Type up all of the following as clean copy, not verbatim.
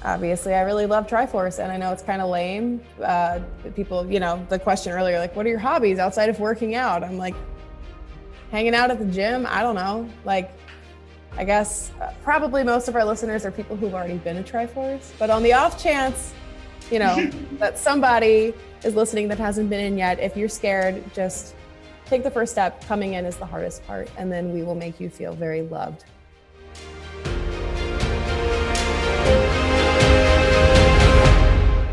Obviously, I really love Triforce, and I know it's kind of lame. People, the question earlier, like, what are your hobbies outside of working out? I'm like, hanging out at the gym. I don't know. Like, I guess probably most of our listeners are people who've already been to Triforce, but on the off chance, that somebody is listening that hasn't been in yet, if you're scared, just take the first step. Coming in is the hardest part, and then we will make you feel very loved.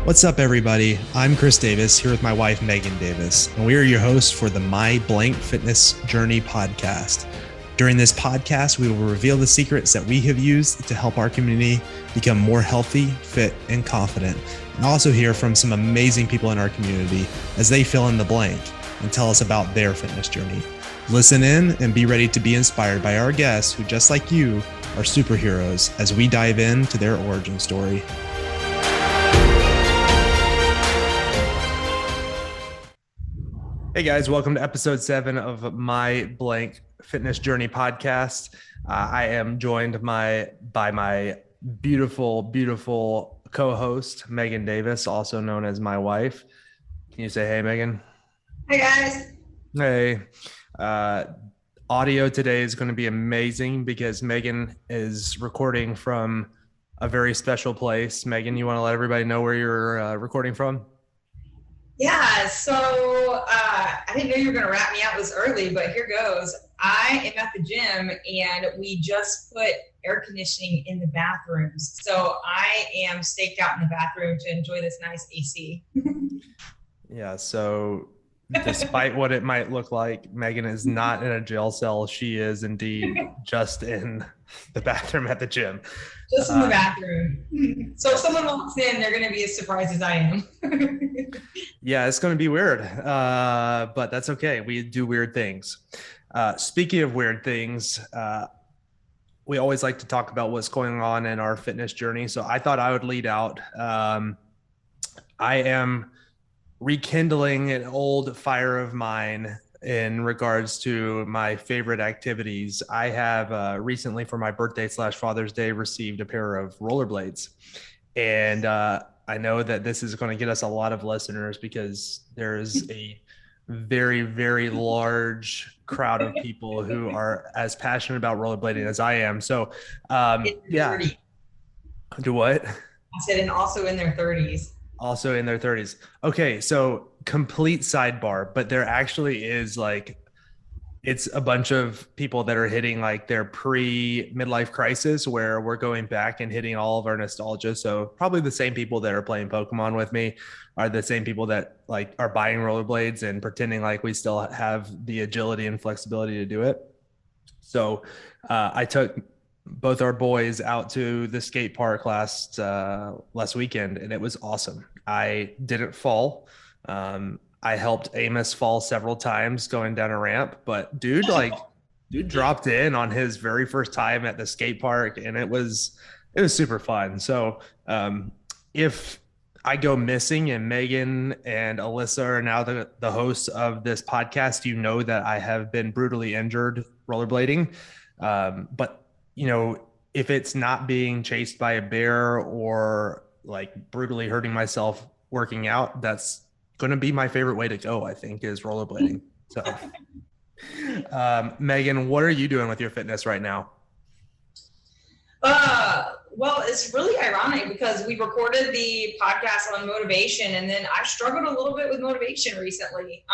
What's up, everybody? I'm Chris Davis, here with my wife, Megan Davis, and we are your hosts for the My Blank Fitness Journey podcast. During this podcast, we will reveal the secrets that we have used to help our community become more healthy, fit, and confident, and also hear from some amazing people in our community as they fill in the blank and tell us about their fitness journey. Listen in and be ready to be inspired by our guests who, just like you, are superheroes as we dive into their origin story. Hey guys, welcome to episode 7 of My Blank Fitness Journey podcast. I am joined by my beautiful, beautiful co-host, Megan Davis, also known as my wife. Can you say hey, Megan? Hey guys. Hey. Audio today is going to be amazing because Megan is recording from a very special place. Megan, you want to let everybody know where you're recording from? Yeah, so I didn't know you were going to wrap me out this early, but here goes. I am at the gym and we just put air conditioning in the bathrooms. So I am staked out in the bathroom to enjoy this nice AC. Yeah, so despite what it might look like, Megan is not in a jail cell. She is indeed just in the bathroom at the gym. Just in the bathroom. So if someone walks in, they're going to be as surprised as I am. Yeah, it's going to be weird, but that's okay. We do weird things. Speaking of weird things, we always like to talk about what's going on in our fitness journey. So I thought I would lead out. I am rekindling an old fire of mine in regards to my favorite activities. I have recently, for my birthday / Father's Day, received a pair of rollerblades. And I know that this is going to get us a lot of listeners because there is a very, very large crowd of people who are as passionate about rollerblading as I am. So, yeah. Do what? I said, and also in their 30s. Also in their 30s. Okay, so complete sidebar, but there actually is it's a bunch of people that are hitting like their pre-midlife crisis where we're going back and hitting all of our nostalgia. So probably the same people that are playing Pokemon with me are the same people that like are buying rollerblades and pretending like we still have the agility and flexibility to do it. So I took both our boys out to the skate park last weekend, and it was awesome. I didn't fall. I helped Amos fall several times going down a ramp, but dude dropped in on his very first time at the skate park, and it was super fun. So if I go missing and Megan and Alyssa are now the hosts of this podcast, you know that I have been brutally injured rollerblading. But if it's not being chased by a bear or like brutally hurting myself working out, that's going to be my favorite way to go, I think, is rollerblading. So, Megan, what are you doing with your fitness right now? Well, it's really ironic because we recorded the podcast on motivation, and then I struggled a little bit with motivation recently.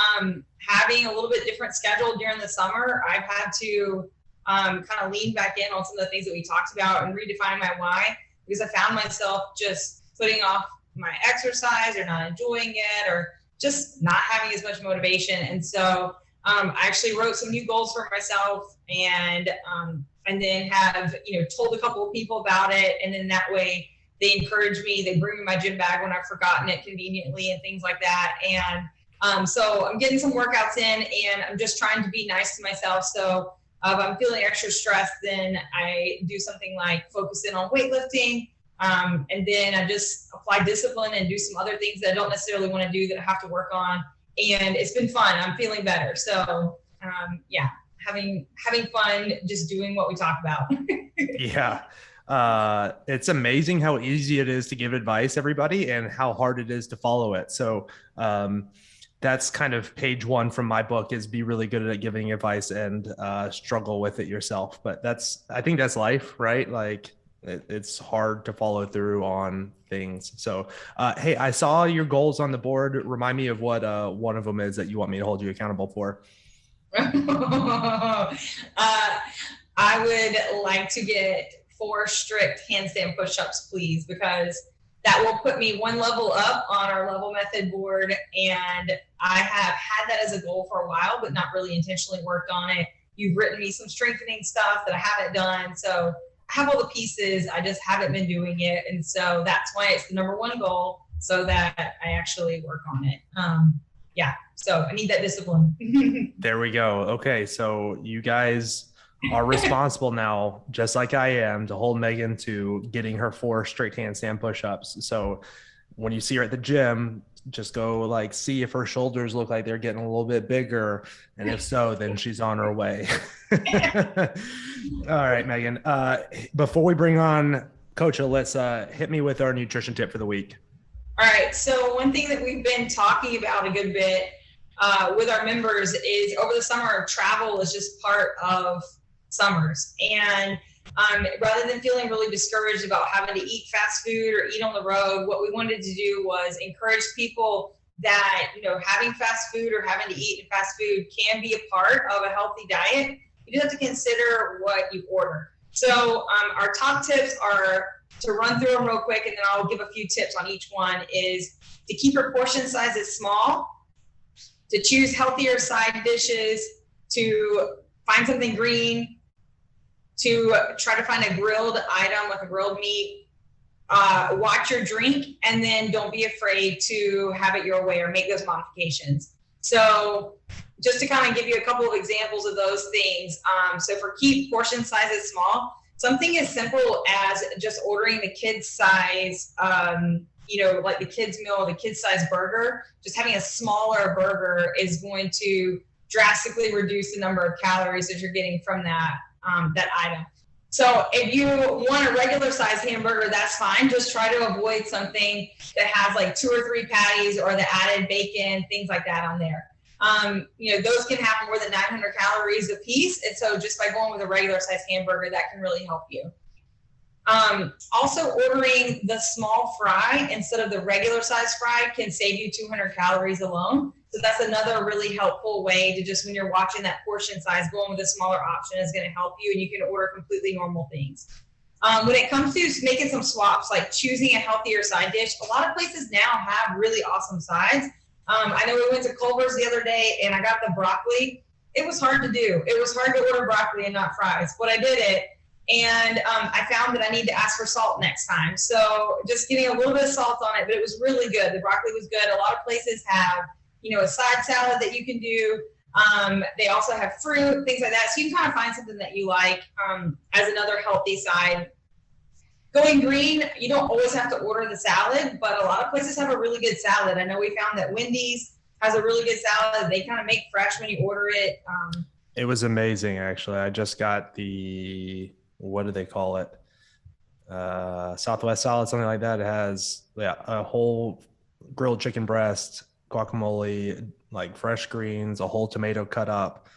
Having a little bit different schedule during the summer, I've had to kind of lean back in on some of the things that we talked about and redefine my why, because I found myself just putting off my exercise or not enjoying it or just not having as much motivation. And so I actually wrote some new goals for myself and then have, told a couple of people about it. And then that way they encourage me, they bring me my gym bag when I've forgotten it conveniently and things like that. And so I'm getting some workouts in and I'm just trying to be nice to myself. So if I'm feeling extra stressed, then I do something like focus in on weightlifting. And then I just apply discipline and do some other things that I don't necessarily want to do that I have to work on. And it's been fun. I'm feeling better. So having fun, just doing what we talk about. Yeah. It's amazing how easy it is to give advice, everybody, and how hard it is to follow it. So that's kind of page one from my book, is be really good at giving advice and struggle with it yourself. But I think that's life, right? Like it's hard to follow through on things. So, hey, I saw your goals on the board. Remind me of what one of them is that you want me to hold you accountable for. I would like to get 4 strict handstand push-ups, please, because that will put me one level up on our level method board. And I have had that as a goal for a while, but not really intentionally worked on it. You've written me some strengthening stuff that I haven't done. So I have all the pieces. I just haven't been doing it. And so that's why it's the number one goal, so that I actually work on it. Yeah. So I need that discipline. There we go. Okay. So you guys are responsible now, just like I am, to hold Megan to getting her 4 strict handstand push-ups. So when you see her at the gym, just go like see if her shoulders look like they're getting a little bit bigger. And if so, then she's on her way. All right, Megan. Before we bring on Coach Alyssa, hit me with our nutrition tip for the week. All right. So one thing that we've been talking about a good bit with our members is over the summer, travel is just part of summers. And rather than feeling really discouraged about having to eat fast food or eat on the road, what we wanted to do was encourage people that, having fast food or having to eat fast food can be a part of a healthy diet. You just have to consider what you order. So our top tips are, to run through them real quick, and then I'll give a few tips on each one, is to keep your portion sizes small, to choose healthier side dishes, to find something green, to try to find a grilled item, like a grilled meat, watch your drink, and then don't be afraid to have it your way or make those modifications. So just to kind of give you a couple of examples of those things. So for keep portion sizes small, something as simple as just ordering the kids size, like the kids meal, the kids size burger, just having a smaller burger is going to drastically reduce the number of calories that you're getting from that item. So if you want a regular size hamburger, that's fine. Just try to avoid something that has like 2 or 3 patties or the added bacon, things like that on there. Those can have more than 900 calories a piece. And so just by going with a regular size hamburger, that can really help you. Also, ordering the small fry instead of the regular size fry can save you 200 calories alone. So that's another really helpful way to just, when you're watching that portion size, going with a smaller option is going to help you, and you can order completely normal things. When it comes to making some swaps, like choosing a healthier side dish, a lot of places now have really awesome sides. I know we went to Culver's the other day and I got the broccoli. It was hard to do. It was hard to order broccoli and not fries, but I did it. And I found that I need to ask for salt next time. So just getting a little bit of salt on it, but it was really good. The broccoli was good. A lot of places have, a side salad that you can do. They also have fruit, things like that. So you can kind of find something that you like as another healthy side. Going green, you don't always have to order the salad, but a lot of places have a really good salad. I know we found that Wendy's has a really good salad. They kind of make fresh when you order it. It was amazing, actually. I just got the, what do they call it? Southwest salad, something like that. It has a whole grilled chicken breast, guacamole, like fresh greens, a whole tomato cut up.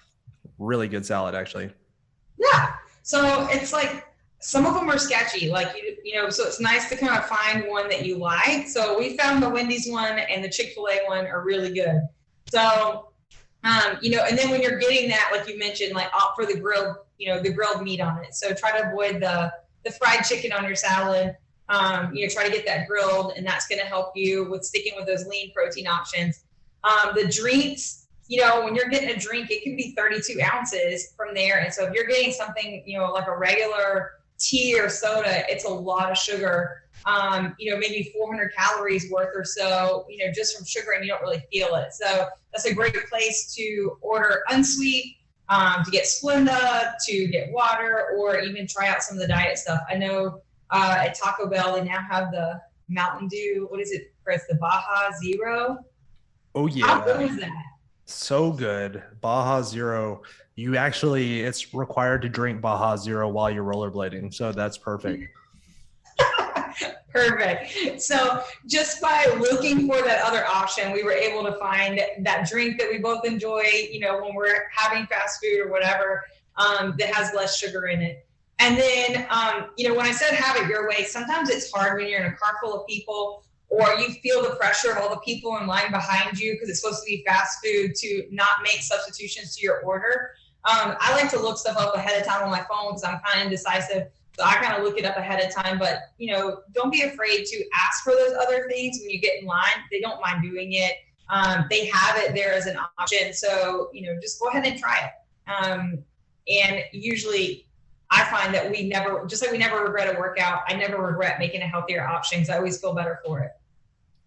Really good salad, actually. Yeah. So it's like, some of them are sketchy, like, so it's nice to kind of find one that you like. So we found the Wendy's one and the Chick-fil-A one are really good. So, and then when you're getting that, like you mentioned, like opt for the grilled, the grilled meat on it. So try to avoid the fried chicken on your salad. Try to get that grilled, and that's going to help you with sticking with those lean protein options. The drinks, when you're getting a drink, it can be 32 ounces from there. And so if you're getting something, like a regular tea or soda, it's a lot of sugar, maybe 400 calories worth or so, just from sugar, and you don't really feel it. So that's a great place to order unsweet, to get Splenda, to get water, or even try out some of the diet stuff. I know at Taco Bell, they now have the Mountain Dew, what is it, Chris, the Baja Zero? Oh, yeah. How good is that? So good. Baja Zero. It's required to drink Baja Zero while you're rollerblading. So that's perfect. Perfect. So just by looking for that other option, we were able to find that drink that we both enjoy, when we're having fast food or whatever, that has less sugar in it. And then, when I said have it your way, sometimes it's hard when you're in a car full of people or you feel the pressure of all the people in line behind you because it's supposed to be fast food to not make substitutions to your order. I like to look stuff up ahead of time on my phone because I'm kind of indecisive. So I kind of look it up ahead of time, but don't be afraid to ask for those other things when you get in line. They don't mind doing it. They have it there as an option. So, just go ahead and try it. And usually I find that we never regret a workout. I never regret making a healthier option because I always feel better for it.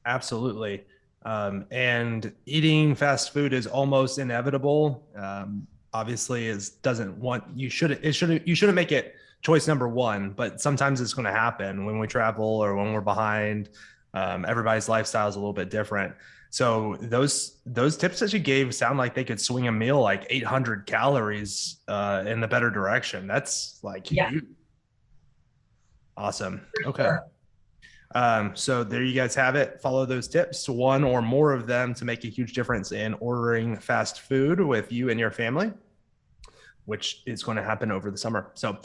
Absolutely. And eating fast food is almost inevitable. Obviously you shouldn't make it choice number one, but sometimes it's going to happen when we travel or when we're behind. Everybody's lifestyle is a little bit different. So those tips that you gave sound like they could swing a meal like 800 calories in the better direction. That's like huge. Awesome. Okay. So there you guys have it. Follow those tips, one or more of them, to make a huge difference in ordering fast food with you and your family, which is going to happen over the summer. So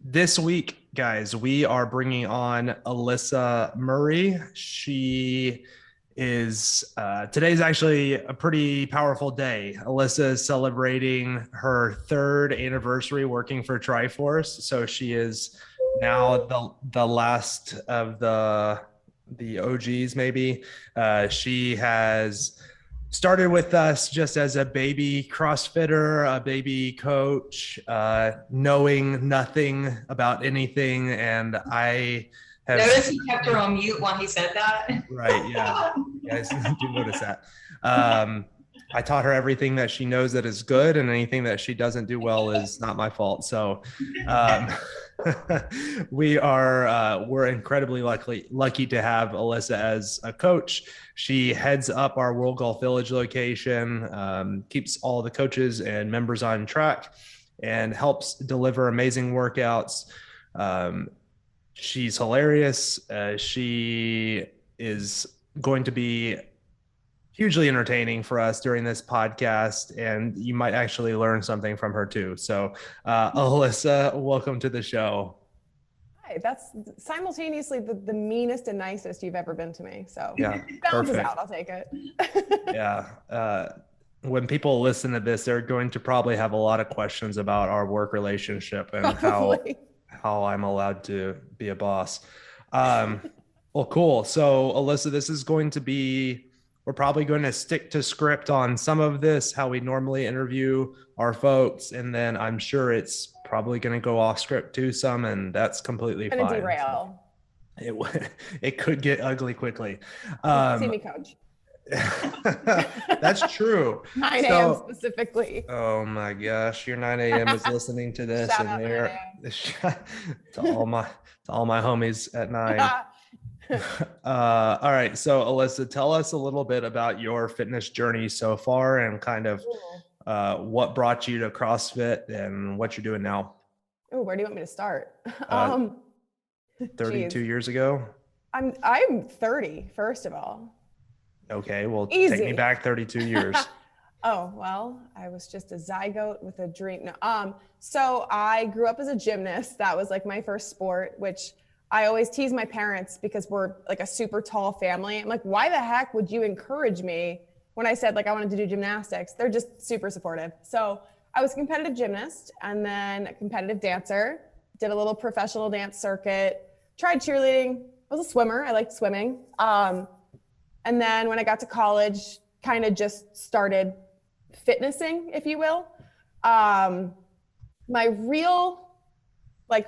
this week, guys, we are bringing on Alyssa Murray. She is today's actually a pretty powerful day. Alyssa is celebrating her 3rd anniversary working for Triforce. So she is now the last of the OGs, maybe. She has started with us just as a baby CrossFitter, a baby coach, knowing nothing about anything. And I have noticed he kept her on mute while he said that. Right. Yeah. You guys do notice that. I taught her everything that she knows that is good, and anything that she doesn't do well is not my fault. So we're incredibly lucky to have Alyssa as a coach. She heads up our World Golf Village location, keeps all the coaches and members on track, and helps deliver amazing workouts. She's hilarious. She is going to be hugely entertaining for us during this podcast, and you might actually learn something from her too. So, Alyssa, welcome to the show. Hi, that's simultaneously the meanest and nicest you've ever been to me. So yeah, balances out. I'll take it. Yeah. When people listen to this, they're going to probably have a lot of questions about our work relationship and how I'm allowed to be a boss. Well, cool. So, Alyssa, this is going to be, we're probably going to stick to script on some of this, how we normally interview our folks. And then I'm sure it's probably going to go off script too some, and that's completely fine. Derail. It could get ugly quickly. See me, coach. That's true. 9 a.m. specifically. Oh my gosh, your 9 a.m. is listening to this. Shout and they're to all my homies at 9. All right. So Alyssa, tell us a little bit about your fitness journey so far, and kind of what brought you to CrossFit and what you're doing now. Oh, where do you want me to start? 32 years ago. I'm 30, first of all. Okay. Well, Easy. Take me back 32 years. Oh, well, I was just a zygote with a dream. No, so I grew up as a gymnast. That was like my first sport, which I always tease my parents because we're like a super tall family. I'm like, why the heck would you encourage me when I said like I wanted to do gymnastics? They're just super supportive. So I was a competitive gymnast and then a competitive dancer, did a little professional dance circuit, tried cheerleading. I was a swimmer. I liked swimming. And then when I got to college, kind of just started fitnessing, if you will. My real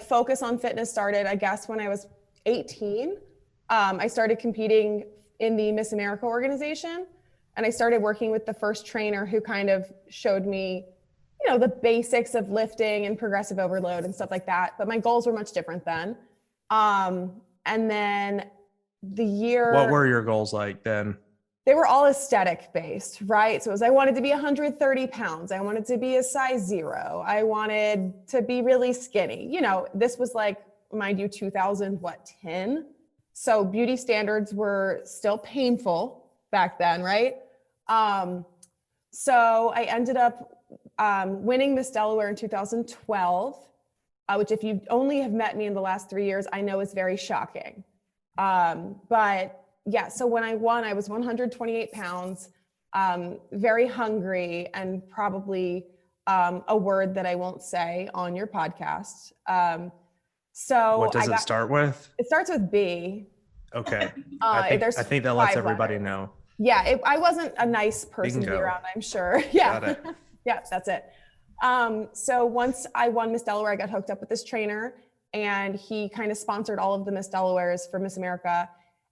focus on fitness started, I guess, when I was 18. I started competing in the Miss America organization, and I started working with the first trainer who kind of showed me, the basics of lifting and progressive overload and stuff like that. But my goals were much different then. And then what were your goals like then? They were all aesthetic based, right? So it was, I wanted to be 130 pounds. I wanted to be a size 0. I wanted to be really skinny. This was like mind you, 2010. So beauty standards were still painful back then, right? So I ended up winning Miss Delaware in 2012, which if you only have met me in the last 3 years, I know is very shocking. But yeah, so when I won, I was 128 pounds, very hungry, and probably a word that I won't say on your podcast. So what does it start with? It starts with B. Okay. I think that lets everybody know. Yeah, I wasn't a nice person to be around, I'm sure. Yeah. Got it. Yeah, that's it. So once I won Miss Delaware, I got hooked up with this trainer, and he kind of sponsored all of the Miss Delawares for Miss America.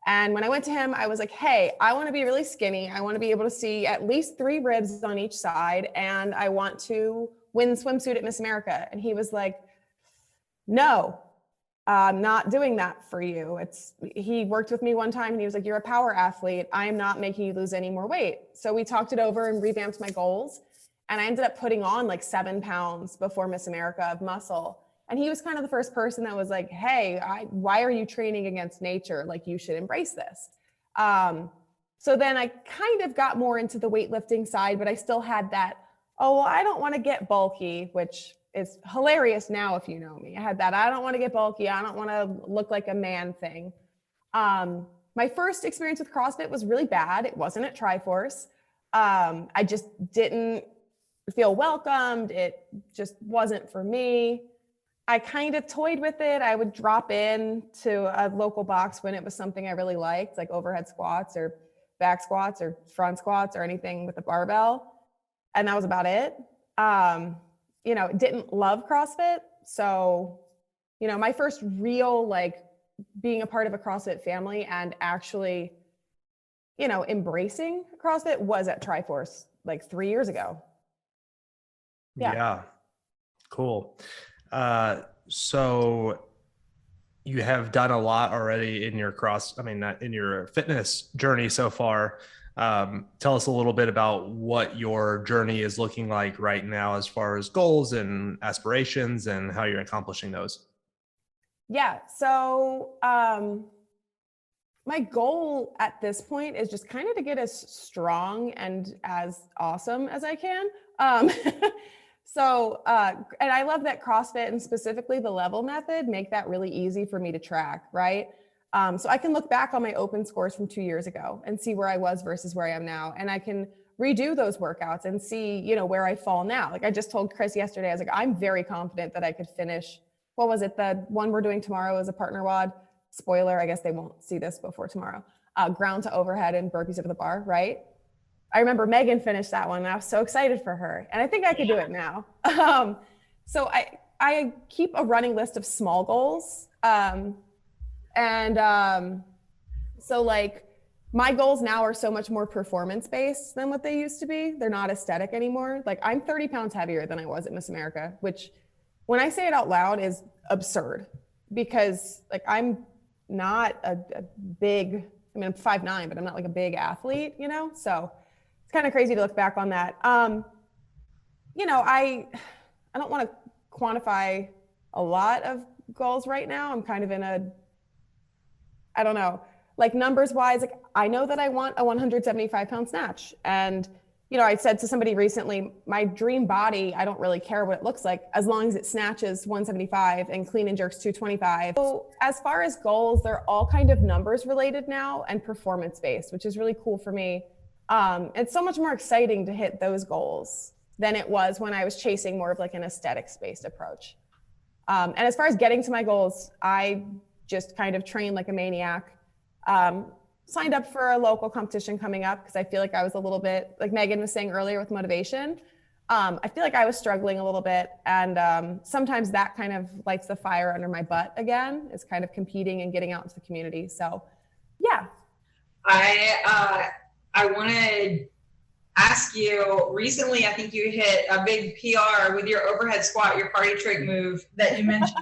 And when I went to him, I was like, hey, I want to be really skinny. I want to be able to see at least 3 ribs on each side. And I want to win swimsuit at Miss America. And he was like, no, I'm not doing that for you. He worked with me one time and he was like, you're a power athlete. I am not making you lose any more weight. So we talked it over and revamped my goals. And I ended up putting on like 7 pounds before Miss America of muscle. And he was kind of the first person that was like, hey, why are you training against nature? Like, you should embrace this. So then I kind of got more into the weightlifting side, but I still had that, oh, well, I don't want to get bulky, which is hilarious now if you know me. I had that, I don't want to get bulky. I don't want to look like a man thing. My first experience with CrossFit was really bad. It wasn't at Triforce. I just didn't feel welcomed. It just wasn't for me. I kind of toyed with it. I would drop in to a local box when it was something I really liked, like overhead squats or back squats or front squats or anything with a barbell. And that was about it. Didn't love CrossFit. So, my first real, like, being a part of a CrossFit family and actually, embracing CrossFit was at Triforce like 3 years ago. Yeah. Cool. So you have done a lot already in your in your fitness journey so far. Tell us a little bit about what your journey is looking like right now as far as goals and aspirations and how you're accomplishing those. Yeah. So, my goal at this point is just kind of to get as strong and as awesome as I can. And I love that CrossFit and specifically the level method make that really easy for me to track, right? So I can look back on my open scores from 2 years ago and see where I was versus where I am now. And I can redo those workouts and see, where I fall now. Like I just told Chris yesterday, I was like, I'm very confident that I could finish. What was it? The one we're doing tomorrow is a partner WOD. Spoiler, I guess they won't see this before tomorrow. Ground to overhead and burpees over the bar, right? I remember Megan finished that one and I was so excited for her. And I think I could do it now. So I keep a running list of small goals. So like my goals now are so much more performance based than what they used to be. They're not aesthetic anymore. Like I'm 30 pounds heavier than I was at Miss America, which when I say it out loud is absurd because like I'm not a big, I'm 5'9", but I'm not like a big athlete, So it's kind of crazy to look back on that. I don't want to quantify a lot of goals right now. I'm kind of in I don't know, like numbers wise, like I know that I want a 175 pound snatch. And, I said to somebody recently, my dream body, I don't really care what it looks like as long as it snatches 175 and clean and jerks 225. So as far as goals, they're all kind of numbers related now and performance based, which is really cool for me. It's so much more exciting to hit those goals than it was when I was chasing more of like an aesthetics based approach. And as far as getting to my goals, I just kind of trained like a maniac. Signed up for a local competition coming up because I feel like I was a little bit, like Megan was saying earlier with motivation. I feel like I was struggling a little bit. And sometimes that kind of lights the fire under my butt again, is kind of competing and getting out into the community. So yeah. I want to ask you, recently, I think you hit a big PR with your overhead squat, your party trick move that you mentioned.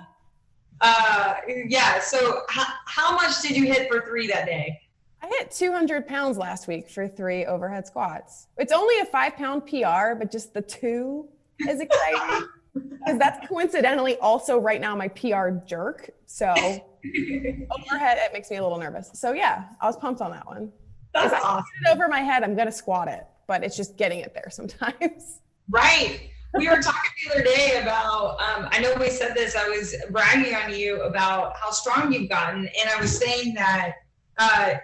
So how much did you hit for 3 that day? I hit 200 pounds last week for 3 overhead squats. It's only a 5 pound PR, but just the 2 is exciting. Because that's coincidentally also right now my PR jerk. So overhead, it makes me a little nervous. So yeah, I was pumped on that one. That's if I awesome. put it over my head, I'm going to squat it, but it's just getting it there sometimes. Right. We were talking the other day about, I know we said this, I was bragging on you about how strong you've gotten. And I was saying that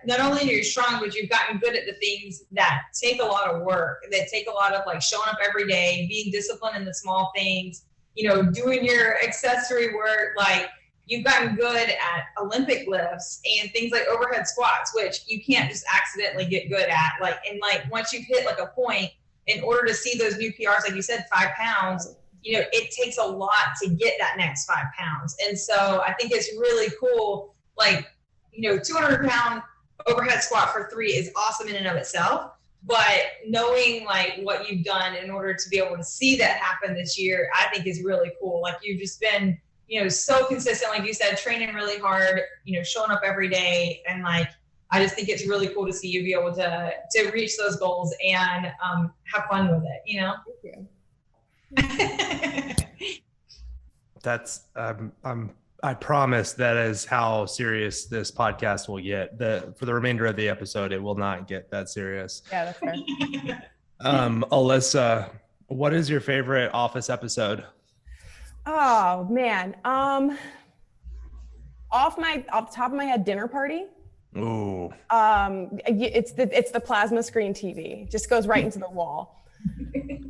not only are you strong, but you've gotten good at the things that take a lot of work, that take a lot of like showing up every day, being disciplined in the small things, you know, doing your accessory work. Like you've gotten good at Olympic lifts and things like overhead squats, which you can't just accidentally get good at. Like, and like once you've hit like a point, in order to see those new PRs, like you said, 5 pounds, you know, it takes a lot to get that next 5 pounds. And so I think it's really cool. Like, you know, 200-pound overhead squat for 3 is awesome in and of itself. But knowing like what you've done in order to be able to see that happen this year, I think is really cool. Like you've just been, you know, so consistent, like you said, training really hard, you know, showing up every day. And like, I just think it's really cool to see you be able to reach those goals and have fun with it, you know? Thank you. That's, I promise that is how serious this podcast will get. For the remainder of the episode, it will not get that serious. Yeah, that's fair. Alyssa, what is your favorite Office episode? Oh man. Off the top of my head, Dinner Party. Ooh. It's the plasma screen TV. Just goes right into the wall.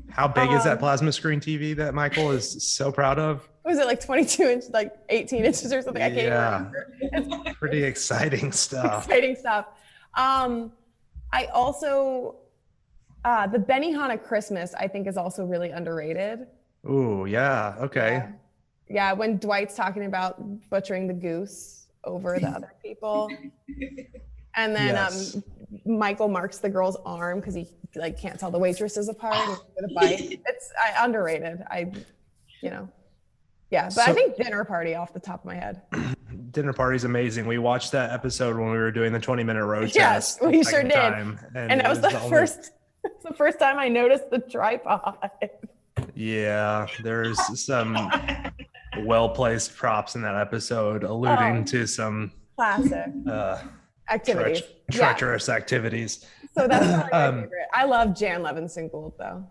How big is that plasma screen TV that Michael is so proud of? Was it like 22 inches, like 18 inches or something? I can't remember. It's pretty exciting stuff. Exciting stuff. I also, the Benihana Christmas, I think is also really underrated. Ooh, yeah. Okay. Yeah, when Dwight's talking about butchering the goose over the other people. And then yes. Michael marks the girl's arm because he like can't tell the waitresses apart with a bite. It's underrated. Yeah, but I think Dinner Party off the top of my head. Dinner Party's amazing. We watched that episode when we were doing the 20-minute road test. Yes, we sure did. And that was the first time I noticed the tripod. Yeah, there's some well-placed props in that episode alluding to some classic activities, treacherous activities. So that's probably my favorite. I love Jan Levinson Gould though.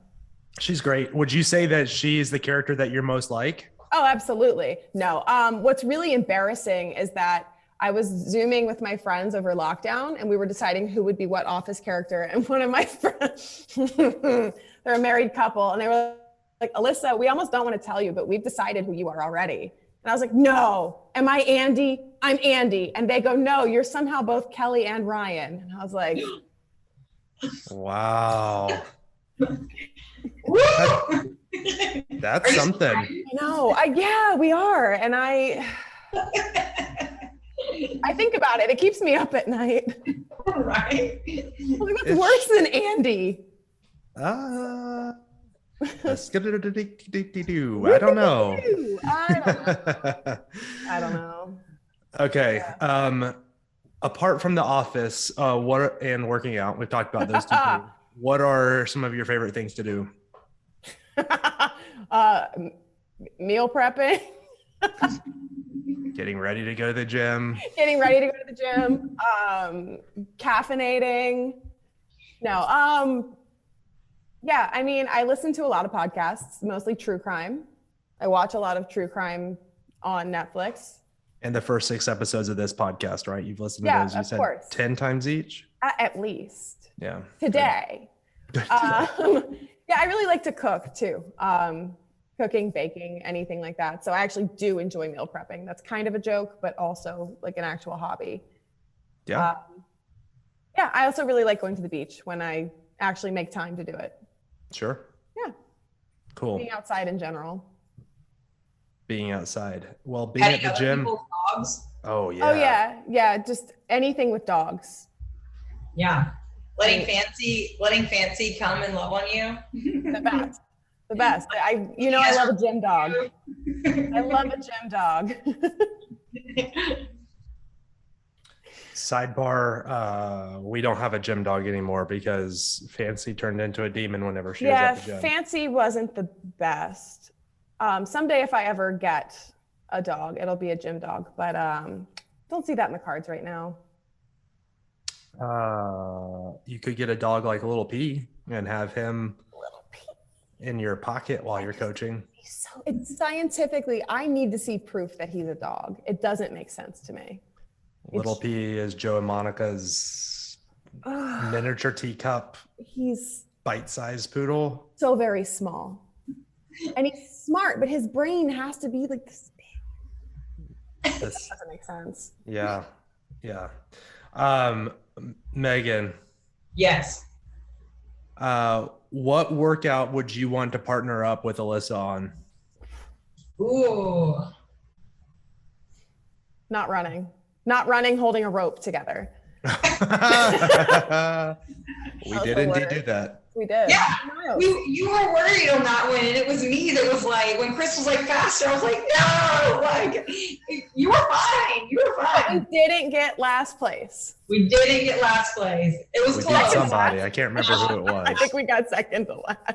She's great. Would you say that she's the character that you're most like? Oh, absolutely. No. What's really embarrassing is that I was Zooming with my friends over lockdown and we were deciding who would be what Office character. And one of my friends, they're a married couple, and they were like, Alyssa, we almost don't want to tell you, but we've decided who you are already. And I was like, no, am I Andy? I'm Andy. And they go, no, you're somehow both Kelly and Ryan. And I was like, wow. That's something. I know. Yeah, we are. And I think about it. It keeps me up at night. Right. What's worse than Andy? I don't know. I don't know. Okay. Apart from The Office, and working out, we've talked about those two things. What are some of your favorite things to do? Meal prepping. Getting ready to go to the gym. Caffeinating. No. Yeah, I mean, I listen to a lot of podcasts, mostly true crime. I watch a lot of true crime on Netflix. And the first 6 episodes of this podcast, right? You've listened to those, you said, course. 10 times each? At least. Yeah. Today. Yeah, I really like to cook too. Cooking, baking, anything like that. So I actually do enjoy meal prepping. That's kind of a joke, but also like an actual hobby. Yeah. Yeah, I also really like going to the beach when I actually make time to do it. Sure. Yeah. Cool. Being outside in general. Being outside. Well, being at the gym. Dogs. Oh yeah. Oh yeah. Yeah. Just anything with dogs. Yeah. Letting fancy come and love on you. The best. I love a gym dog. I love a gym dog. Sidebar, we don't have a gym dog anymore because Fancy turned into a demon whenever she was at the gym. Fancy wasn't the best. Someday if I ever get a dog, it'll be a gym dog, but don't see that in the cards right now. You could get a dog like Little P and have him in your pocket while you're coaching. So it's scientifically, I need to see proof that he's a dog. It doesn't make sense to me. Little P is Joe and Monica's miniature teacup. He's bite-sized poodle. So very small. And he's smart, but his brain has to be like this big. This doesn't make sense. Yeah. Yeah. Megan. Yes. What workout would you want to partner up with Alyssa on? Ooh. Not running, holding a rope together. We did indeed do that. We did. Yeah. You were worried on that one, and it was me that was like, when Chris was like faster, I was like, no, like you were fine. You were fine. We didn't get last place. We didn't get last place. It was close. Beat somebody. I can't remember who it was. I think we got second to last.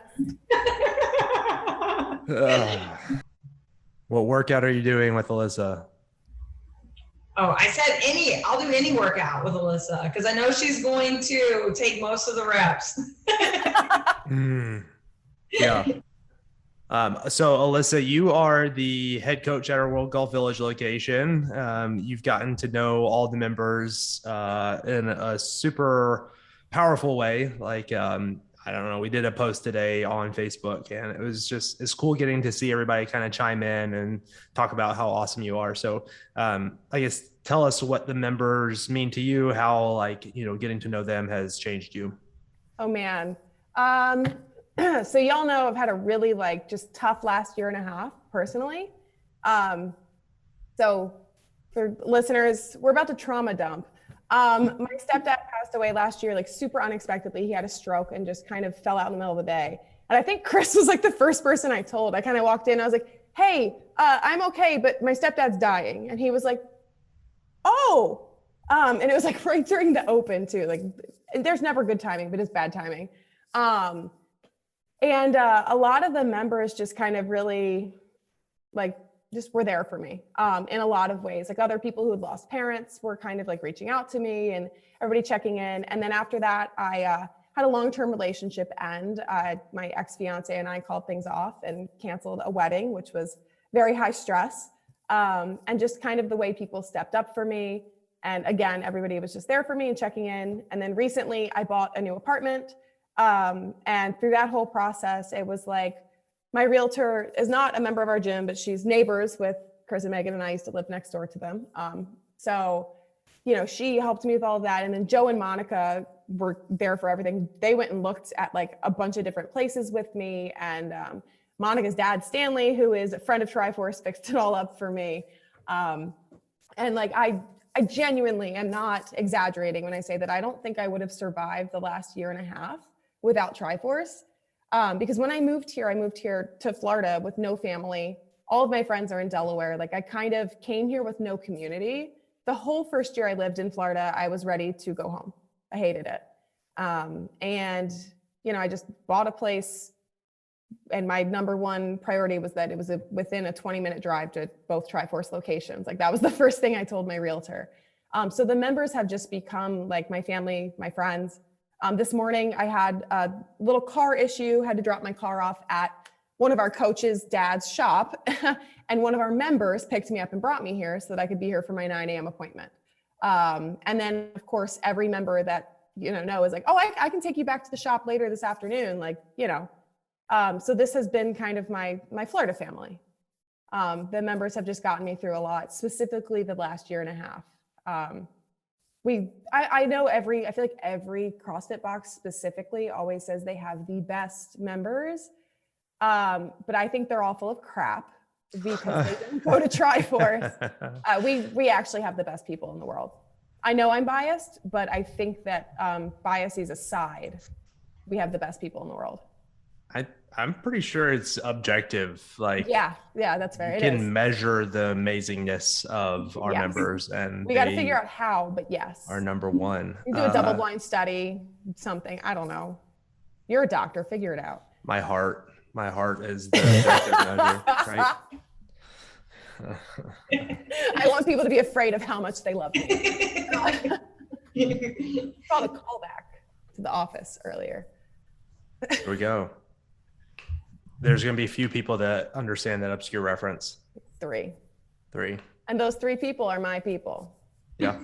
What workout are you doing with Alyssa? Oh, I said I'll do any workout with Alyssa because I know she's going to take most of the reps. Yeah. So Alyssa, you are the head coach at our World Golf Village location. You've gotten to know all the members in a super powerful way. Like, I don't know, we did a post today on Facebook, and it's cool getting to see everybody kind of chime in and talk about how awesome you are. So I guess tell us what the members mean to you, how getting to know them has changed you. Oh man. So y'all know I've had a really just tough last year and a half personally. So for listeners, we're about to trauma dump. My stepdad passed away last year, super unexpectedly. He had a stroke and just kind of fell out in the middle of the day. And I think Chris was the first person I told. I kind of walked in, I was like, hey, I'm okay, but my stepdad's dying. And he was like, oh, and it was right during the open too. There's never good timing, but it's bad timing. And a lot of the members just kind of really just were there for me in a lot of ways. Other people who had lost parents were kind of reaching out to me and everybody checking in. And then after that, I had a long-term relationship end. My ex-fiance and I called things off and canceled a wedding, which was very high stress. And just kind of the way people stepped up for me. And again, everybody was just there for me and checking in. And then recently I bought a new apartment. And through that whole process, it was my realtor is not a member of our gym, but she's neighbors with Chris and Megan, and I used to live next door to them. So, she helped me with all of that. And then Joe and Monica were there for everything. They went and looked at a bunch of different places with me. And Monica's dad, Stanley, who is a friend of Triforce, fixed it all up for me. And I genuinely am not exaggerating when I say that I don't think I would have survived the last year and a half without Triforce. Because when I moved here to Florida with no family. All of my friends are in Delaware. I kind of came here with no community. The whole first year I lived in Florida, I was ready to go home. I hated it. And I just bought a place, and my number one priority was that it was within a 20-minute drive to both Triforce locations. That was the first thing I told my realtor. So the members have just become my family, my friends. This morning I had a little car issue, had to drop my car off at one of our coaches' dad's shop. And one of our members picked me up and brought me here so that I could be here for my 9 a.m. appointment. And then of course, every member that, is oh, I can take you back to the shop later this afternoon. So this has been kind of my Florida family. The members have just gotten me through a lot, specifically the last year and a half. I feel like every CrossFit box specifically always says they have the best members. But I think they're all full of crap because they don't go to Triforce. We actually have the best people in the world. I know I'm biased, but I think that biases aside, we have the best people in the world. I'm pretty sure it's objective. Yeah, that's fair. You can measure the amazingness of our members, and we got to figure out how, but yes. Our number one. You do a double-blind study, something, I don't know. You're a doctor, figure it out. My heart. My heart is the objective measure, right? I want people to be afraid of how much they love me. Called a callback to The Office earlier. Here we go. There's going to be a few people that understand that obscure reference. Three. And those 3 people are my people. Yeah.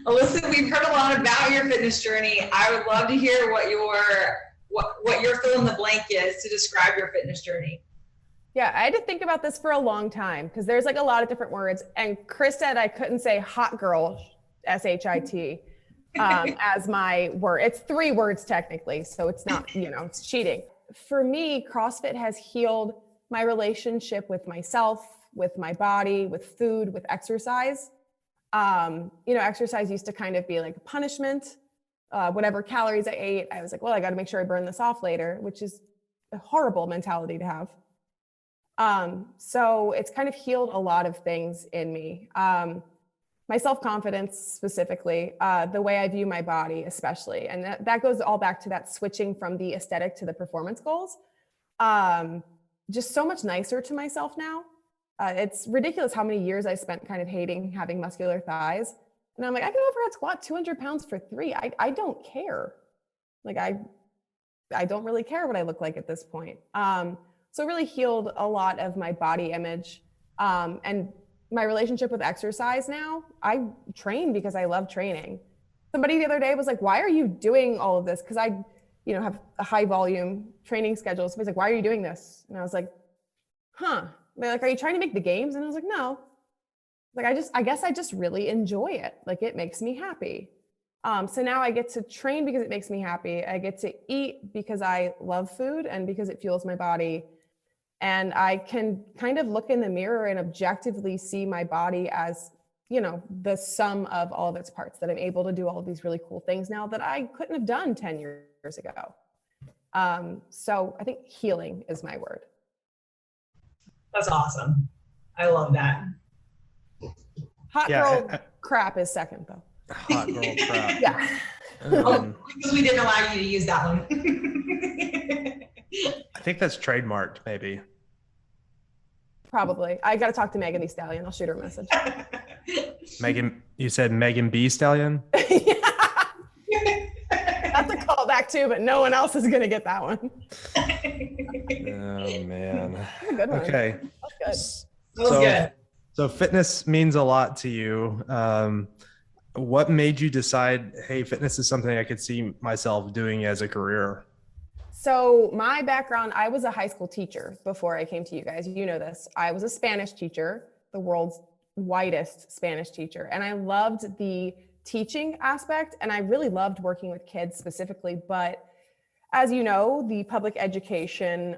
Alyssa, we've heard a lot about your fitness journey. I would love to hear what your fill in the blank is to describe your fitness journey. Yeah, I had to think about this for a long time because there's like a lot of different words. And Chris said I couldn't say hot girl, S-H-I-T, as my word. It's 3 words technically, so it's not, it's cheating. For me, CrossFit has healed my relationship with myself, with my body, with food, with exercise. Exercise used to kind of be like a punishment. Whatever calories I ate, I was like, well, I got to make sure I burn this off later, which is a horrible mentality to have. So it's kind of healed a lot of things in me. My self-confidence specifically, the way I view my body especially. And that goes all back to that switching from the aesthetic to the performance goals. Just so much nicer to myself now. It's ridiculous how many years I spent kind of hating having muscular thighs. And I'm like, I can overhead squat 200 pounds for 3. I don't care. Like I don't really care what I look like at this point. So it really healed a lot of my body image. And my relationship with exercise now, I train because I love training. Somebody the other day was like, why are you doing all of this? Because I, have a high volume training schedule. Somebody's like, why are you doing this? And I was like, They're like, are you trying to make the games? And I was like, no. Like, I guess I just really enjoy it. Like, it makes me happy. So now I get to train because it makes me happy. I get to eat because I love food and because it fuels my body. And I can kind of look in the mirror and objectively see my body as, the sum of all of its parts, that I'm able to do all of these really cool things now that I couldn't have done 10 years ago. So I think healing is my word. That's awesome. I love that. Hot girl crap is second though. Hot girl crap. Yeah. Because we didn't allow you to use that one. I think that's trademarked, maybe. Probably. I got to talk to Megan Thee Stallion. I'll shoot her a message. Megan, you said Megan B. Stallion? Yeah. That's a callback too, but no one else is going to get that one. Oh, man. That's a good one. Okay. That's good. So fitness means a lot to you. What made you decide, hey, fitness is something I could see myself doing as a career? So my background, I was a high school teacher before I came to you guys. You know this. I was a Spanish teacher, the world's whitest Spanish teacher. And I loved the teaching aspect. And I really loved working with kids specifically. But as you know, the public education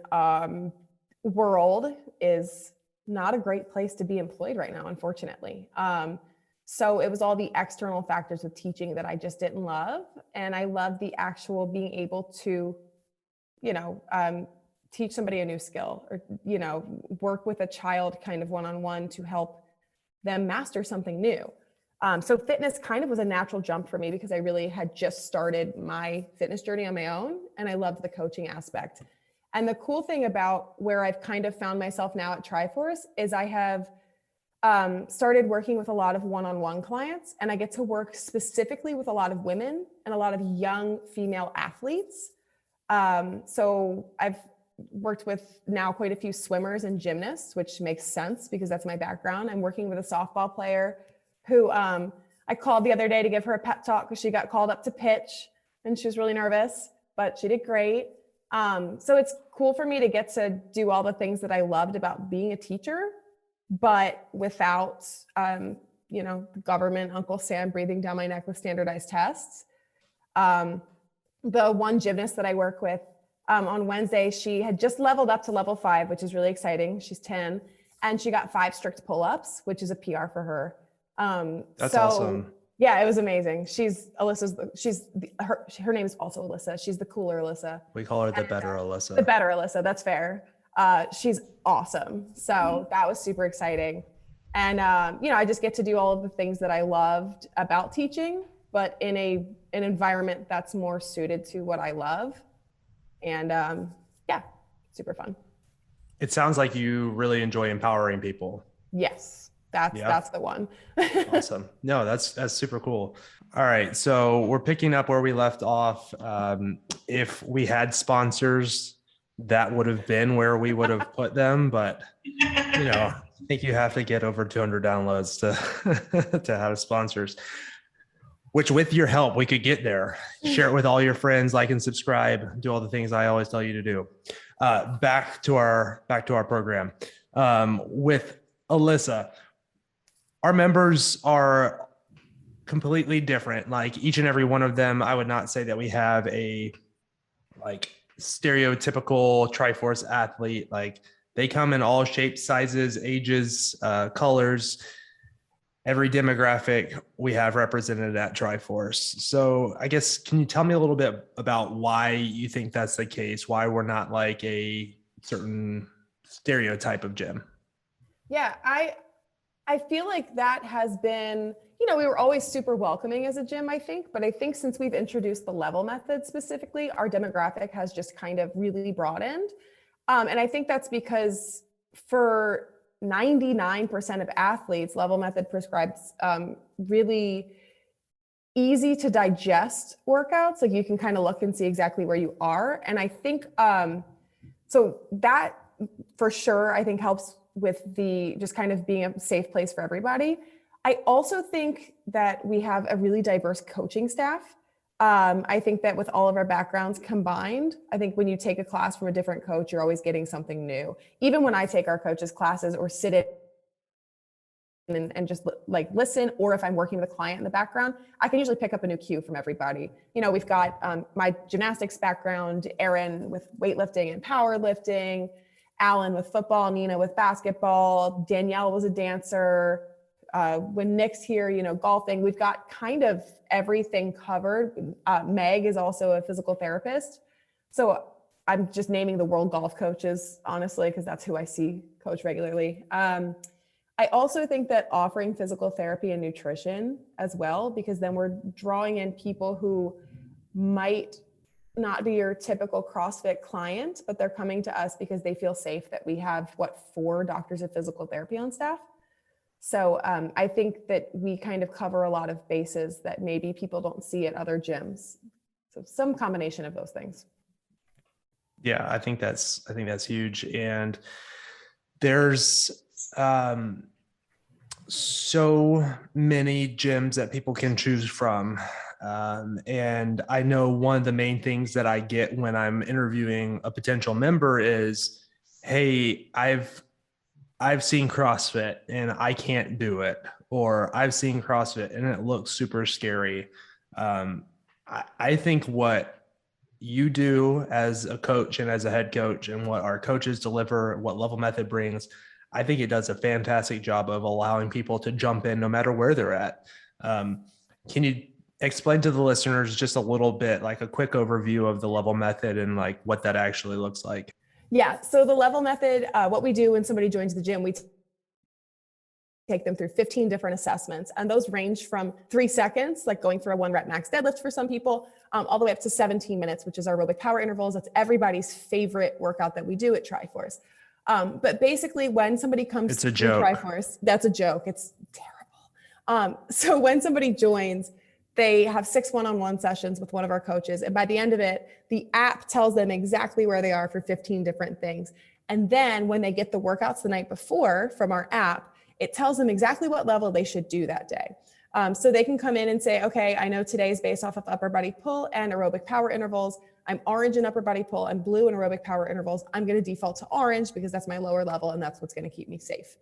world is not a great place to be employed right now, unfortunately. So it was all the external factors of teaching that I just didn't love. And I loved the actual being able to teach somebody a new skill or, work with a child kind of one-on-one to help them master something new. So fitness kind of was a natural jump for me because I really had just started my fitness journey on my own and I loved the coaching aspect. And the cool thing about where I've kind of found myself now at Triforce is I have started working with a lot of one-on-one clients and I get to work specifically with a lot of women and a lot of young female athletes. So I've worked with now quite a few swimmers and gymnasts, which makes sense because that's my background. I'm working with a softball player who I called the other day to give her a pep talk because she got called up to pitch and she was really nervous, but she did great. So it's cool for me to get to do all the things that I loved about being a teacher, but without, the government, Uncle Sam breathing down my neck with standardized tests. The one gymnast that I work with on Wednesday, she had just leveled up to level 5, which is really exciting. She's 10 and she got 5 strict pull-ups, which is a PR for her. That's awesome. Yeah, it was amazing. Her name is also Alyssa. She's the cooler Alyssa. We call her the better Alyssa. The better Alyssa, that's fair. She's awesome. So that was super exciting. And, I just get to do all of the things that I loved about teaching, but in an environment that's more suited to what I love. And super fun. It sounds like you really enjoy empowering people. Yes, that's the one. Awesome. No, that's super cool. All right. So we're picking up where we left off. If we had sponsors, that would have been where we would have put them. But, I think you have to get over 200 downloads to have sponsors, which with your help, we could get there. Share it with all your friends, like and subscribe, do all the things I always tell you to do. Back to our program. With Alyssa, our members are completely different. Like each and every one of them, I would not say that we have a stereotypical Triforce athlete. Like they come in all shapes, sizes, ages, colors, every demographic we have represented at Triforce. So I guess, can you tell me a little bit about why you think that's the case? Why we're not like a certain stereotype of gym? Yeah, I feel like that has been, we were always super welcoming as a gym, I think, but I think since we've introduced the level method specifically, our demographic has just kind of really broadened. And I think that's because for 99% of athletes, level method prescribes really easy to digest workouts. Like you can kind of look and see exactly where you are. And I think, so that for sure, I think helps with the just kind of being a safe place for everybody. I also think that we have a really diverse coaching staff. I think that with all of our backgrounds combined, I think when you take a class from a different coach, you're always getting something new. Even when I take our coaches' classes or sit in and just like listen, or if I'm working with a client in the background, I can usually pick up a new cue from everybody. We've got my gymnastics background, Erin with weightlifting and powerlifting, Alan with football, Nina with basketball, Danielle was a dancer. When Nick's here, golfing, we've got kind of everything covered. Meg is also a physical therapist. So I'm just naming the world golf coaches, honestly, because that's who I see coach regularly. I also think that offering physical therapy and nutrition as well, because then we're drawing in people who might not be your typical CrossFit client, but they're coming to us because they feel safe that we have 4 doctors of physical therapy on staff. So I think that we kind of cover a lot of bases that maybe people don't see at other gyms. So some combination of those things. Yeah, I think that's huge. And there's so many gyms that people can choose from. And I know one of the main things that I get when I'm interviewing a potential member is, hey, I've seen CrossFit and I can't do it, or I've seen CrossFit and it looks super scary. I think what you do as a coach and as a head coach and what our coaches deliver, what Level Method brings, I think it does a fantastic job of allowing people to jump in no matter where they're at. Can you explain to the listeners just a little bit, like a quick overview of the Level Method and like what that actually looks like? Yeah. So the level method, what we do when somebody joins the gym, we take them through 15 different assessments. And those range from 3 seconds, like going through a 1 rep max deadlift for some people, all the way up to 17 minutes, which is our aerobic power intervals. That's everybody's favorite workout that we do at Triforce. But basically when somebody comes to Triforce, that's a joke. It's terrible. So when somebody joins, they have 6 one-on-one sessions with one of our coaches. And by the end of it, the app tells them exactly where they are for 15 different things. And then when they get the workouts the night before from our app, it tells them exactly what level they should do that day. So they can come in and say, okay, I know today is based off of upper body pull and aerobic power intervals. I'm orange in upper body pull. I'm blue in aerobic power intervals. I'm going to default to orange because that's my lower level and that's what's going to keep me safe.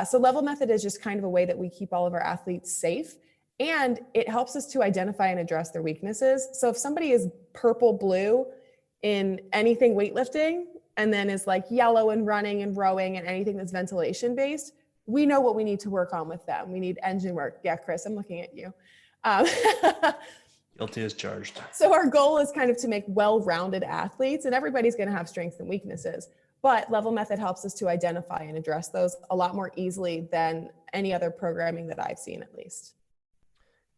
So level method is just kind of a way that we keep all of our athletes safe. And it helps us to identify and address their weaknesses. So if somebody is purple, blue in anything weightlifting, and then is like yellow and running and rowing and anything that's ventilation based, we know what we need to work on with them. We need engine work. Yeah, Chris, I'm looking at you. Guilty as charged. So our goal is kind of to make well-rounded athletes, and everybody's going to have strengths and weaknesses. But Level Method helps us to identify and address those a lot more easily than any other programming that I've seen, at least.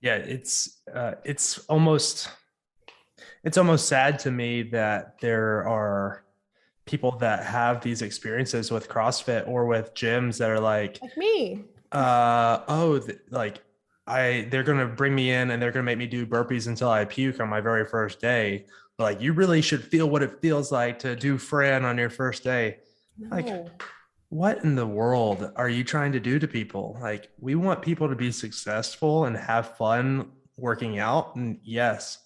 Yeah, it's almost sad to me that there are people that have these experiences with CrossFit or with gyms that are like me. They're going to bring me in and they're going to make me do burpees until I puke on my very first day. But like, you really should feel what it feels like to do Fran on your first day. No. Like, what in the world are you trying to do to people? Like, we want people to be successful and have fun working out. And yes,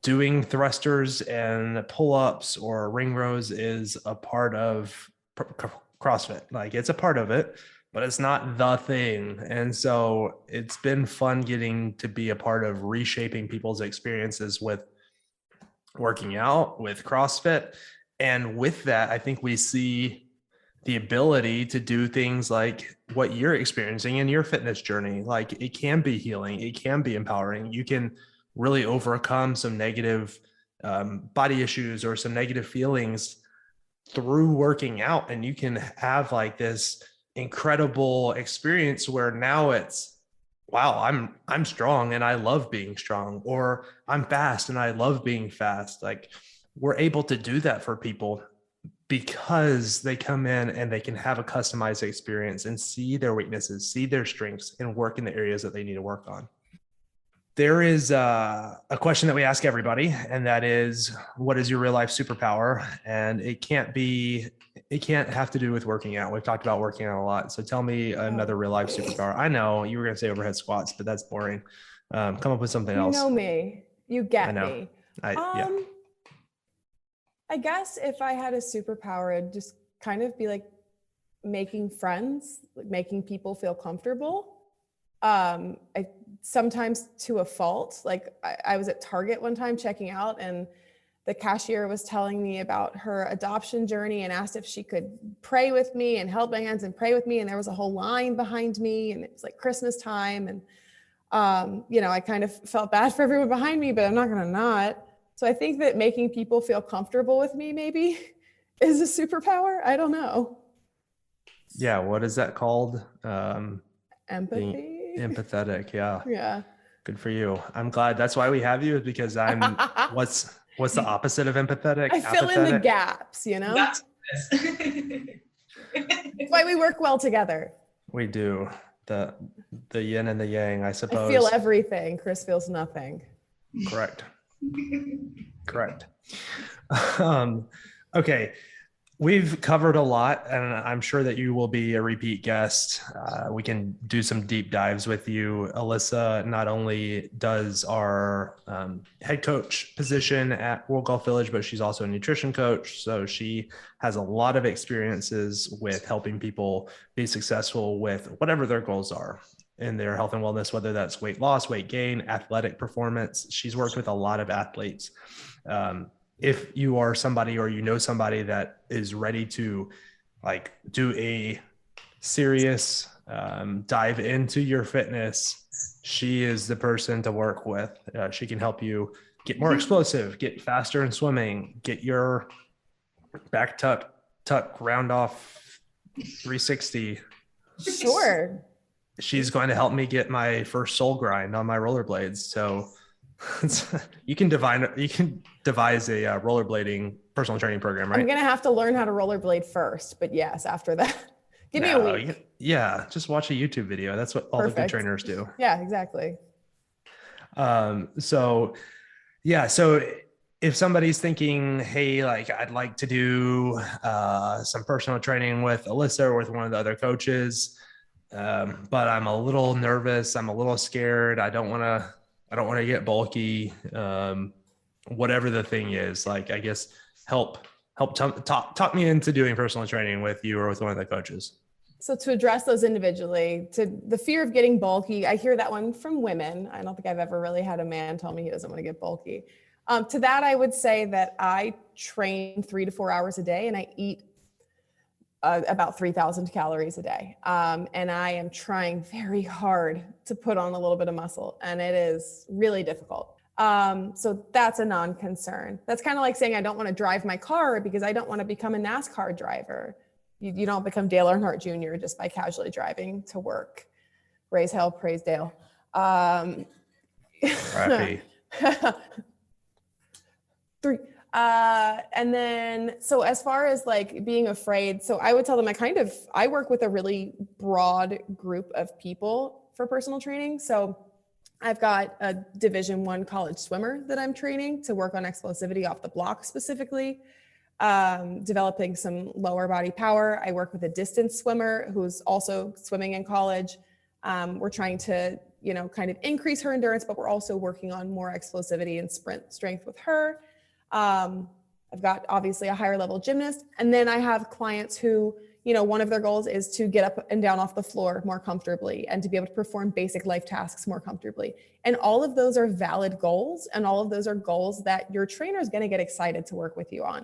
doing thrusters and pull-ups or ring rows is a part of CrossFit. Like, it's a part of it, but it's not the thing. And so it's been fun getting to be a part of reshaping people's experiences with working out, with CrossFit. And with that, I think we see the ability to do things like what you're experiencing in your fitness journey. Like, it can be healing, it can be empowering. You can really overcome some negative body issues or some negative feelings through working out. And you can have like this incredible experience where now it's, wow, I'm strong and I love being strong, or I'm fast and I love being fast. Like, we're able to do that for people because they come in and they can have a customized experience and see their weaknesses, see their strengths, and work in the areas that they need to work on. There is a question that we ask everybody, and that is, what is your real life superpower? And it can't have to do with working out. We've talked about working out a lot. So tell me another real life superpower. I know you were going to say overhead squats, but that's boring. Come up with something else. You know me. You get me. Yeah. I guess if I had a superpower, it'd just kind of be like making friends, like making people feel comfortable. Sometimes to a fault. Like I was at Target one time checking out, and the cashier was telling me about her adoption journey and asked if she could pray with me and held my hands and pray with me. And there was a whole line behind me, and it was like Christmas time. And, I kind of felt bad for everyone behind me, but I'm not going to not. So I think that making people feel comfortable with me maybe is a superpower. I don't know. Yeah. What is that called? Empathy. Empathetic. Yeah. Yeah. Good for you. I'm glad. That's why we have you, is because I'm what's the opposite of empathetic? I fill in the gaps, That's why we work well together. We do. The yin and the yang, I suppose. I feel everything. Chris feels nothing. Correct. Okay. We've covered a lot, and I'm sure that you will be a repeat guest. We can do some deep dives with you. Alyssa not only does our head coach position at World Golf Village, but she's also a nutrition coach. So she has a lot of experiences with helping people be successful with whatever their goals are in their health and wellness, whether that's weight loss, weight gain, athletic performance. She's worked with a lot of athletes. If you are somebody, or somebody that is ready to like do a serious dive into your fitness, she is the person to work with. She can help you get more explosive, get faster in swimming, get your back tuck round off 360. Sure. She's going to help me get my first soul grind on my rollerblades. So you can devise a rollerblading personal training program, right? I'm gonna have to learn how to rollerblade first, but yes, after that, give me a week. Yeah, just watch a YouTube video. That's what all the good trainers do. Yeah, exactly. So if somebody's thinking, hey, like, I'd like to do some personal training with Alyssa or with one of the other coaches, but I'm a little nervous, I'm a little scared, I don't want to get bulky, whatever the thing is, like, I guess help talk me into doing personal training with you or with one of the coaches. So to address those individually, to the fear of getting bulky, I hear that one from women. I don't think I've ever really had a man tell me he doesn't want to get bulky. To that, I would say that I train 3 to 4 hours a day, and I eat about 3,000 calories a day. And I am trying very hard to put on a little bit of muscle, and it is really difficult. So that's a non-concern. That's kind of like saying I don't want to drive my car because I don't want to become a NASCAR driver. You don't become Dale Earnhardt Jr. just by casually driving to work. Raise hell, praise Dale. And then, so as far as like being afraid, so I would tell them I work with a really broad group of people for personal training. So I've got a Division I college swimmer that I'm training to work on explosivity off the block specifically, developing some lower body power. I work with a distance swimmer who's also swimming in college. We're trying to, kind of increase her endurance, but we're also working on more explosivity and sprint strength with her. I've got obviously a higher level gymnast. And then I have clients who, one of their goals is to get up and down off the floor more comfortably and to be able to perform basic life tasks more comfortably. And all of those are valid goals. And all of those are goals that your trainer is going to get excited to work with you on.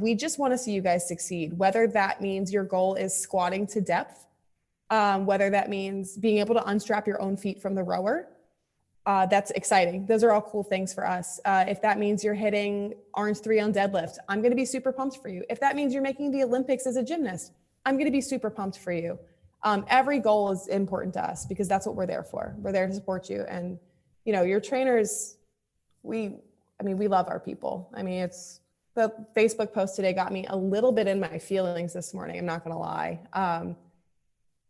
We just want to see you guys succeed, whether that means your goal is squatting to depth, whether that means being able to unstrap your own feet from the rower. That's exciting. Those are all cool things for us. If that means you're hitting orange 3 on deadlift, I'm going to be super pumped for you. If that means you're making the Olympics as a gymnast, I'm going to be super pumped for you. Every goal is important to us because that's what we're there for. We're there to support you. And, your trainers, we love our people. It's the Facebook post today got me a little bit in my feelings this morning. I'm not going to lie.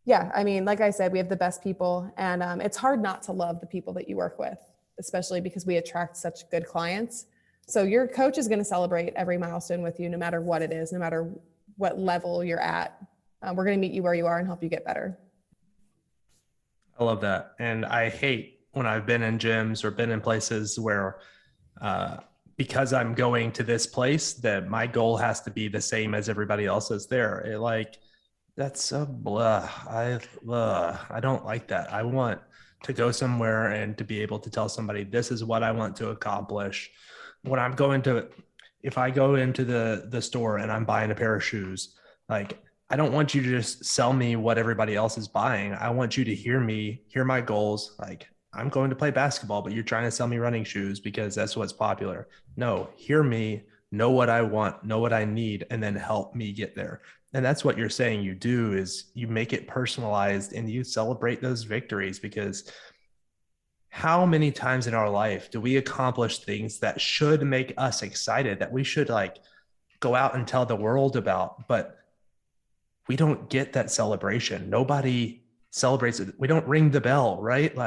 Like I said, we have the best people, and it's hard not to love the people that you work with, especially because we attract such good clients. So your coach is going to celebrate every milestone with you, no matter what it is, no matter what level you're at. We're going to meet you where you are and help you get better. I love that. And I hate when I've been in gyms or been in places where, because I'm going to this place, that my goal has to be the same as everybody else's there. That's so blah. I don't like that. I want to go somewhere and to be able to tell somebody, this is what I want to accomplish. If I go into the store and I'm buying a pair of shoes, I don't want you to just sell me what everybody else is buying. I want you to hear my goals. I'm going to play basketball, but you're trying to sell me running shoes because that's what's popular. No, hear me, know what I want, know what I need, and then help me get there. And that's what you're saying you do, is you make it personalized and you celebrate those victories, because how many times in our life do we accomplish things that should make us excited, that we should go out and tell the world about, but we don't get that celebration. Nobody celebrates it. We don't ring the bell, right?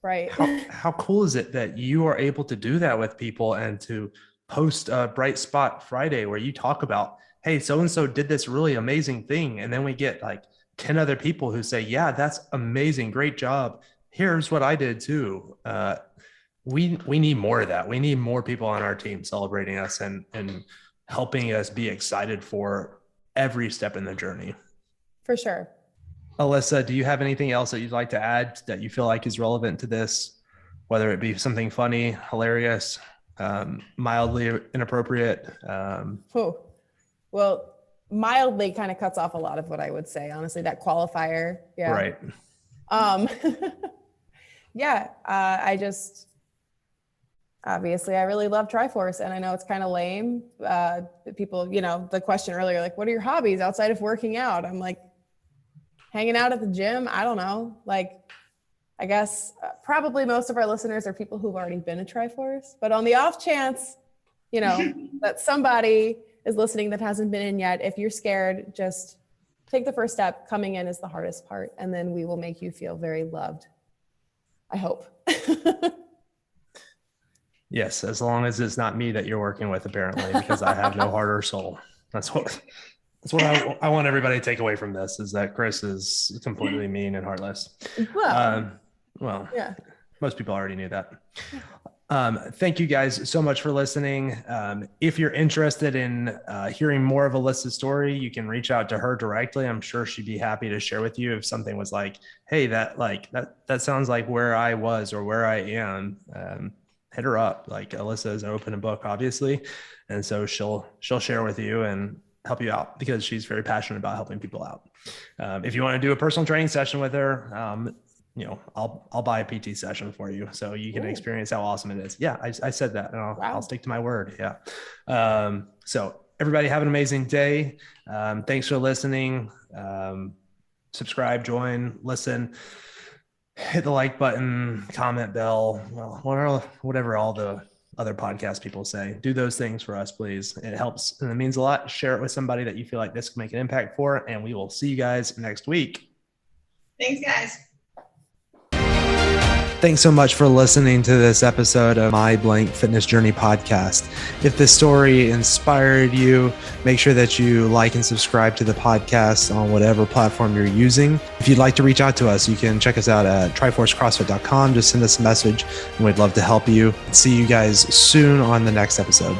Right. How cool is it that you are able to do that with people, and to post a Bright Spot Friday where you talk about, hey, so-and-so did this really amazing thing. And then we get 10 other people who say, yeah, that's amazing. Great job. Here's what I did too. We need more of that. We need more people on our team celebrating us and helping us be excited for every step in the journey. For sure. Alyssa, do you have anything else that you'd like to add that you feel like is relevant to this, whether it be something funny, hilarious, mildly inappropriate? Well, mildly kind of cuts off a lot of what I would say, honestly, that qualifier. Yeah. Right. Obviously I really love Triforce, and I know it's kind of lame. People, the question earlier, what are your hobbies outside of working out? I'm hanging out at the gym. I don't know. I guess probably most of our listeners are people who've already been to Triforce, but on the off chance, that somebody is listening that hasn't been in yet, if you're scared, just take the first step. Coming in is the hardest part, and then we will make you feel very loved. I hope. Yes, as long as it's not me that you're working with, apparently, because I have no heart or soul. That's what I want everybody to take away from this, is that Chris is completely mean and heartless. Well, yeah. Most people already knew that. Thank you guys so much for listening. If you're interested in hearing more of Alyssa's story, you can reach out to her directly. I'm sure she'd be happy to share with you if something was hey, that sounds like where I was or where I am. Hit her up. Alyssa is an open book, obviously. And so she'll share with you and help you out, because she's very passionate about helping people out. If you want to do a personal training session with her, I'll buy a PT session for you so you can experience how awesome it is. Yeah, I said that, and I'll stick to my word. Yeah. So everybody have an amazing day. Thanks for listening. Subscribe, join, listen, hit the like button, comment bell, whatever all the other podcast people say. Do those things for us, please. It helps and it means a lot. Share it with somebody that you feel like this can make an impact for, and we will see you guys next week. Thanks, guys. Thanks so much for listening to this episode of My Blank Fitness Journey podcast. If this story inspired you, make sure that you like and subscribe to the podcast on whatever platform you're using. If you'd like to reach out to us, you can check us out at triforcecrossfit.com. Just send us a message and we'd love to help you. See you guys soon on the next episode.